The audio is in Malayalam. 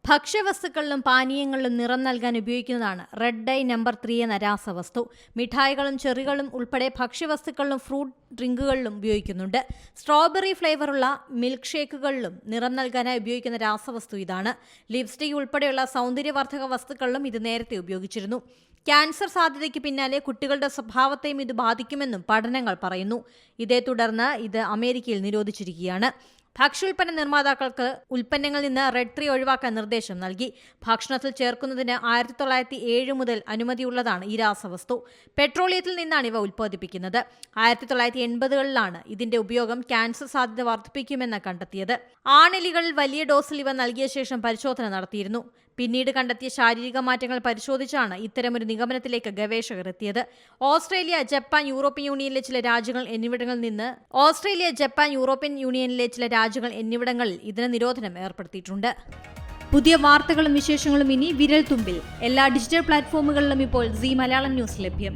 ഭക്ഷ്യവസ്തുക്കളിലും പാനീയങ്ങളിലും നിറം നൽകാൻ ഉപയോഗിക്കുന്നതാണ് റെഡ് ഡൈ നമ്പർ 3 എന്ന രാസവസ്തു. മിഠായികളും ചെറികളും ഉൾപ്പെടെ ഭക്ഷ്യവസ്തുക്കളിലും ഫ്രൂട്ട് ഡ്രിങ്കുകളിലും ഉപയോഗിക്കുന്നുണ്ട്. സ്ട്രോബെറി ഫ്ലേവറുള്ള മിൽക്ക് ഷേക്കുകളിലും നിറം നൽകാനായി ഉപയോഗിക്കുന്ന രാസവസ്തു ഇതാണ്. ലിപ്സ്റ്റിക് ഉൾപ്പെടെയുള്ള സൗന്ദര്യവർദ്ധക വസ്തുക്കളിലും ഇത് നേരത്തെ ഉപയോഗിച്ചിരുന്നു. ക്യാൻസർ സാധ്യതയ്ക്ക് പിന്നാലെ കുട്ടികളുടെ സ്വഭാവത്തെയും ഇത് ബാധിക്കുമെന്നും പഠനങ്ങൾ പറയുന്നു. ഇതേ തുടർന്ന് ഇത് അമേരിക്കയിൽ നിരോധിച്ചിരിക്കുകയാണ്. ഭക്ഷ്യോൽപ്പന്ന നിർമ്മാതാക്കൾക്ക് ഉൽപ്പന്നങ്ങളിൽ നിന്ന് റെഡ് 3 ഒഴിവാക്കാൻ നിർദ്ദേശം നൽകി. ഭക്ഷണത്തിൽ ചേർക്കുന്നതിന് 1907 മുതൽ അനുമതിയുള്ളതാണ് ഈ രാസവസ്തു. പെട്രോളിയത്തിൽ നിന്നാണ് ഇവ ഉൽപ്പാദിപ്പിക്കുന്നത്. 1980കളിലാണ് ഇതിന്റെ ഉപയോഗം ക്യാൻസർ സാധ്യത വർദ്ധിപ്പിക്കുമെന്ന് കണ്ടെത്തിയത്. ആണെലികളിൽ വലിയ ഡോസിൽ ഇവ നൽകിയ ശേഷം പരിശോധന നടത്തിയിരുന്നു. പിന്നീട് കണ്ടെത്തിയ ശാരീരിക മാറ്റങ്ങൾ പരിശോധിച്ചാണ് ഇത്തരമൊരു നിഗമനത്തിലേക്ക് ഗവേഷകർ എത്തിയത്. ഓസ്ട്രേലിയ, ജപ്പാൻ, യൂറോപ്യൻ യൂണിയനിലെ ചില രാജ്യങ്ങൾ എന്നിവിടങ്ങളിൽ ഇതിന് നിരോധനം ഏർപ്പെടുത്തിയിട്ടുണ്ട്. പുതിയ വാർത്തകളും വിശേഷങ്ങളും ഇനി വിരൽ തുമ്പിൽ. എല്ലാ ഡിജിറ്റൽ പ്ലാറ്റ്ഫോമുകളിലും ഇപ്പോൾ സീ മലയാളം ന്യൂസ് ലഭ്യം.